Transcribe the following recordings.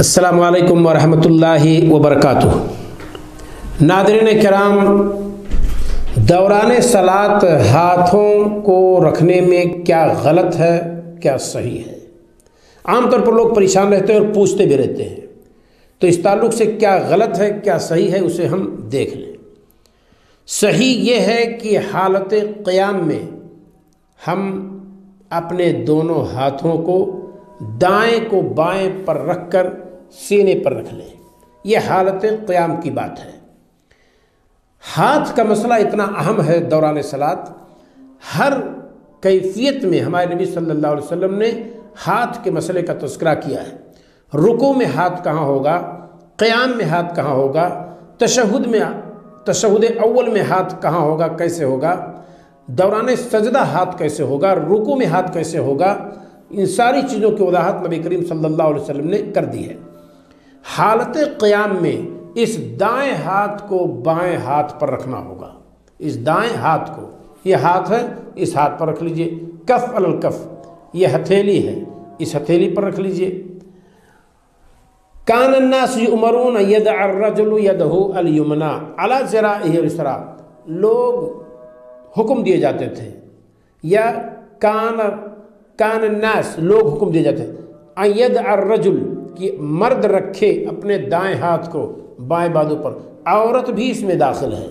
السلام علیکم ورحمۃ اللہ وبرکاتہ۔ ناظرین کرام، دوران صلاۃ ہاتھوں کو رکھنے میں کیا غلط ہے کیا صحیح ہے؟ عام طور پر لوگ پریشان رہتے ہیں اور پوچھتے بھی رہتے ہیں، تو اس تعلق سے کیا غلط ہے کیا صحیح ہے اسے ہم دیکھ لیں۔ صحیح یہ ہے کہ حالت قیام میں ہم اپنے دونوں ہاتھوں کو دائیں کو بائیں پر رکھ کر سینے پر رکھ لیں، یہ حالت قیام کی بات ہے۔ ہاتھ کا مسئلہ اتنا اہم ہے دوران صلاۃ، ہر کیفیت میں ہمارے نبی صلی اللہ علیہ وسلم نے ہاتھ کے مسئلے کا تذکرہ کیا ہے۔ رکوع میں ہاتھ کہاں ہوگا، قیام میں ہاتھ کہاں ہوگا، تشہد اول میں ہاتھ کہاں ہوگا، کیسے ہوگا، دوران سجدہ ہاتھ کیسے ہوگا، رکوع میں ہاتھ کیسے ہوگا، ان ساری چیزوں کی وضاحت نبی کریم صلی اللہ علیہ وسلم نے کر دی ہے۔ حالت قیام میں اس دائیں ہاتھ کو بائیں ہاتھ پر رکھنا ہوگا، اس دائیں ہاتھ کو، یہ ہاتھ ہے اس ہاتھ پر رکھ لیجئے، کف علی الکف، یہ ہتھیلی ہے اس ہتھیلی پر رکھ لیجئے۔ کان الناس یؤمرون یدع الرجل یدہ الیمنی علی ذراعہ الیسری، لوگ حکم دیے جاتے تھے، یا کان الناس لوگ حکم دیے جاتے ہیں، یدع الرجل کہ مرد رکھے اپنے دائیں ہاتھ کو بائیں بازو پر، عورت بھی اس میں داخل ہے۔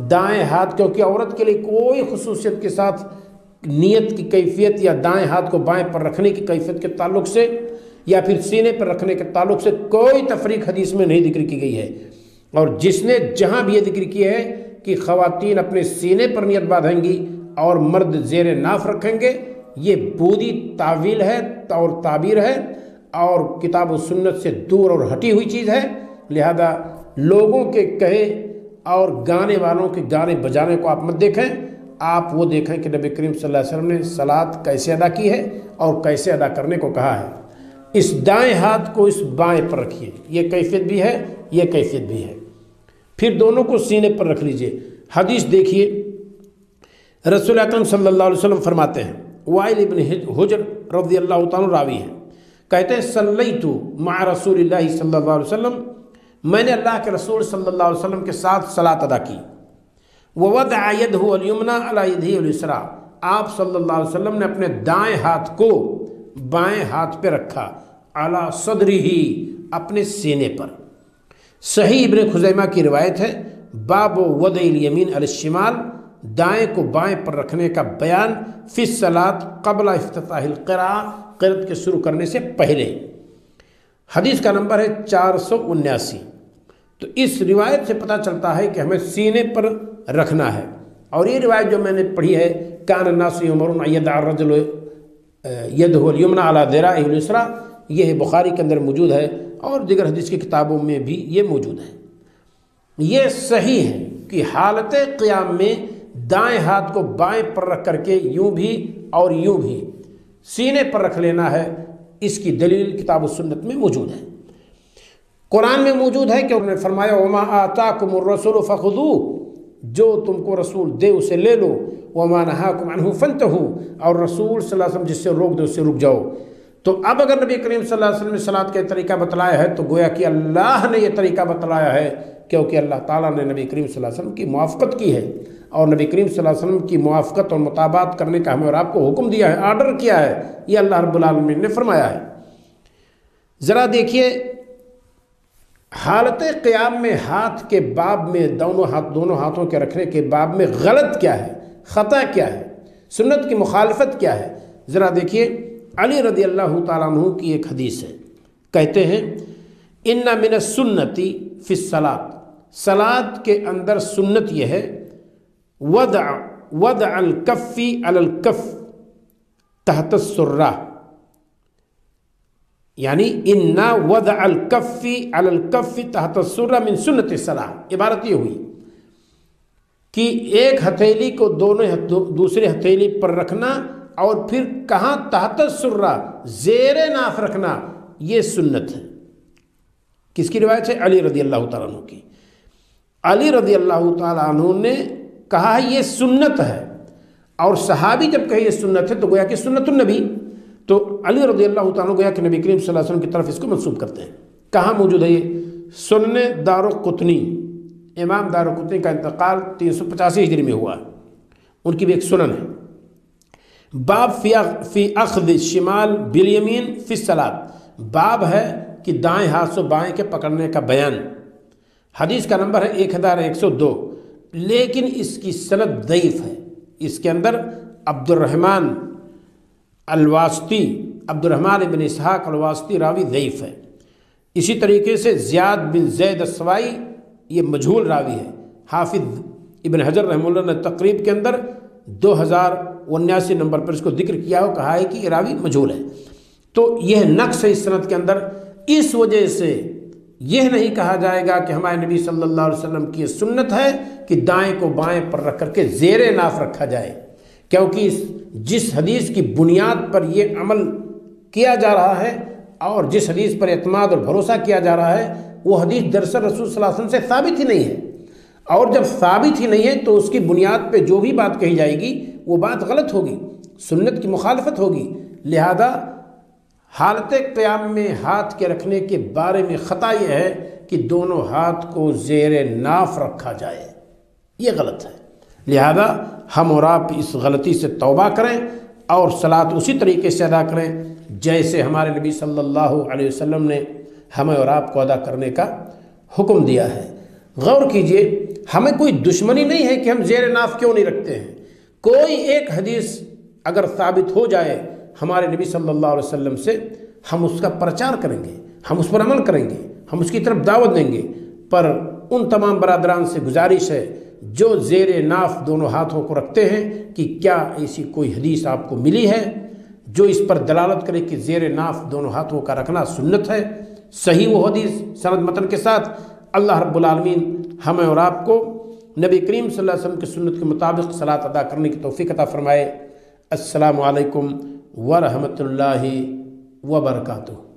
دائیں ہاتھ، کیونکہ عورت کے لیے کوئی خصوصیت کے ساتھ نیت کی کیفیت یا دائیں ہاتھ کو بائیں پر رکھنے کی کیفیت کے تعلق سے یا پھر سینے پر رکھنے کے تعلق سے کوئی تفریق حدیث میں نہیں ذکر کی گئی ہے، اور جس نے جہاں بھی یہ ذکر کیا ہے کہ خواتین اپنے سینے پر نیت باندھیں گی اور مرد زیر ناف رکھیں گے، یہ بودی تعویل ہے اور تعبیر ہے اور کتاب و سنت سے دور اور ہٹی ہوئی چیز ہے۔ لہذا لوگوں کے کہے اور گانے والوں کے گانے بجانے کو آپ مت دیکھیں، آپ وہ دیکھیں کہ نبی کریم صلی اللہ علیہ وسلم نے صلاۃ کیسے ادا کی ہے اور کیسے ادا کرنے کو کہا ہے۔ اس دائیں ہاتھ کو اس بائیں پر رکھیے، یہ کیفیت بھی ہے یہ کیفیت بھی ہے۔ پھر دونوں کو سینے پر رکھ لیجئے۔ حدیث دیکھیے، رسول اکرم صلی اللہ علیہ وسلم فرماتے ہیں، وائل ابن حجر رضی اللہ تعالیٰ راوی ہیں، کہتے ہیں صلیت مع رسول اللہ صلی اللہ علیہ وسلم، میں نے اللہ کے رسول صلی اللہ علیہ وسلم کے ساتھ صلاۃ ادا کی۔ ووضع یدہ الیمنی علی یدہ الیسری، آپ صلی اللہ علیہ وسلم نے اپنے دائیں ہاتھ کو بائیں ہاتھ پہ رکھا، علی صدرہ، اپنے سینے پر۔ صحیح ابن خزیمہ کی روایت ہے، باب وضع الیمین علی الشمال، دائیں کو بائیں پر رکھنے کا بیان فی الصلاۃ قبل افتتاح القراءۃ، قرأت کے شروع کرنے سے پہلے۔ حدیث کا نمبر ہے 479۔ تو اس روایت سے پتہ چلتا ہے کہ ہمیں سینے پر رکھنا ہے، اور یہ روایت جو میں نے پڑھی ہے، کان الناس یؤمرون ان یدع الرجل یدہ الیمنی علی ذراعہ الیسری، یہ بخاری کے اندر موجود ہے اور دیگر حدیث کی کتابوں میں بھی یہ موجود ہے۔ یہ صحیح ہے کہ حالت قیام میں دائیں ہاتھ کو بائیں پر رکھ کر کے یوں بھی اور یوں بھی سینے پر رکھ لینا ہے، اس کی دلیل کتاب و سنت میں موجود ہے۔ قرآن میں موجود ہے کہ انہوں نے فرمایا وما آتاکم الرسول فخذوہ، جو تم کو رسول دے اسے لے لو، وما نہاکم عنہ فانتہوا، اور رسول صلی اللہ علیہ وسلم جس سے روک دے اس سے رک جاؤ۔ تو اب اگر نبی کریم صلی اللہ علیہ وسلم نے صلاۃ کا طریقہ بتلایا ہے تو گویا کہ اللہ نے یہ طریقہ بتلایا ہے، کیونکہ اللہ تعالیٰ نے نبی کریم صلی اللہ علیہ وسلم کی موافقت کی ہے، اور نبی کریم صلی اللہ علیہ وسلم کی موافقت اور مطابقت کرنے کا ہمیں اور آپ کو حکم دیا ہے، آرڈر کیا ہے، یہ اللہ رب العالمین نے فرمایا ہے۔ ذرا دیکھیے، حالت قیام میں ہاتھ کے باب میں دونوں ہاتھوں کے رکھنے کے باب میں غلط کیا ہے، خطا کیا ہے، سنت کی مخالفت کیا ہے۔ ذرا دیکھیے، علی رضی اللہ تعالیٰ عنہ کی ایک حدیث ہے، کہتے ہیں ان من السنت فی الصلاۃ، صلاۃ کے اندر سنت یہ ہے، وضع الکف علی الکف تحت السرہ، یعنی ان وضع الکف علی الکف تحت السرہ من سنت الصلاۃ، عبارت یہ ہوئی کہ ایک ہتھیلی کو دوسرے ہتھیلی پر رکھنا اور پھر کہاں تحت السرہ، زیر ناف رکھنا، یہ سنت ہے۔ کس کی روایت ہے؟ علی رضی اللہ تعالیٰ عنہ کی۔ علی رضی اللہ تعالیٰ عنہ نے کہا ہے یہ سنت ہے، اور صحابی جب کہے یہ سنت ہے تو گویا کہ سنت النبی، تو علی رضی اللہ تعالیٰ گویا کہ نبی کریم صلی اللہ علیہ وسلم کی طرف اس کو منسوب کرتے ہیں۔ کہاں موجود ہے یہ؟ سنن دارقطنی، امام دارقطنی کا انتقال 385 ہجری میں ہوا ہے، ان کی بھی ایک سنن ہے۔ باب فی اخذ الشمال بالیمین فی الصلاۃ، باب ہے کہ دائیں ہاتھ سے بائیں کے پکڑنے کا بیان۔ حدیث کا نمبر ہے 1102، لیکن اس کی سند ضعیف ہے۔ اس کے اندر عبد الرحمن الواسطی، عبد الرحمن بن اسحاق الواسطی راوی ضعیف ہے۔ اسی طریقے سے زیاد بن زید السوائی یہ مجہول راوی ہے۔ حافظ ابن حجر رحمہ اللہ نے تقریب کے اندر 2079 نمبر پر اس کو ذکر کیا ہو، کہا ہے کہ یہ راوی مجہول ہے۔ تو یہ نقص ہے اس سند کے اندر، اس وجہ سے یہ نہیں کہا جائے گا کہ ہمارے نبی صلی اللہ علیہ وسلم کی یہ سنت ہے کہ دائیں کو بائیں پر رکھ کر کے زیر ناف رکھا جائے، کیونکہ جس حدیث کی بنیاد پر یہ عمل کیا جا رہا ہے اور جس حدیث پر اعتماد اور بھروسہ کیا جا رہا ہے وہ حدیث دراصل رسول صلی اللہ علیہ وسلم سے ثابت ہی نہیں ہے، اور جب ثابت ہی نہیں ہے تو اس کی بنیاد پہ جو بھی بات کہی جائے گی وہ بات غلط ہوگی، سنت کی مخالفت ہوگی۔ لہذا حالت قیام میں ہاتھ کے رکھنے کے بارے میں خطا یہ ہے کہ دونوں ہاتھ کو زیر ناف رکھا جائے، یہ غلط ہے۔ لہذا ہم اور آپ اس غلطی سے توبہ کریں اور صلاۃ اسی طریقے سے ادا کریں جیسے ہمارے نبی صلی اللہ علیہ وسلم نے ہمیں اور آپ کو ادا کرنے کا حکم دیا ہے۔ غور کیجئے، ہمیں کوئی دشمنی نہیں ہے کہ ہم زیر ناف کیوں نہیں رکھتے ہیں۔ کوئی ایک حدیث اگر ثابت ہو جائے ہمارے نبی صلی اللہ علیہ وسلم سے، ہم اس کا پرچار کریں گے، ہم اس پر عمل کریں گے، ہم اس کی طرف دعوت دیں گے۔ پر ان تمام برادران سے گزارش ہے جو زیر ناف دونوں ہاتھوں کو رکھتے ہیں کہ کیا ایسی کوئی حدیث آپ کو ملی ہے جو اس پر دلالت کرے کہ زیر ناف دونوں ہاتھوں کا رکھنا سنت ہے؟ صحیح وہ حدیث سند متن کے ساتھ اللہ رب العالمین ہمیں اور آپ کو نبی کریم صلی اللہ علیہ وسلم کی سنت کے مطابق صلاۃ ادا کرنے کی توفیق عطا فرمائے۔ السلام علیکم ورحمۃ اللہ وبرکاتہ۔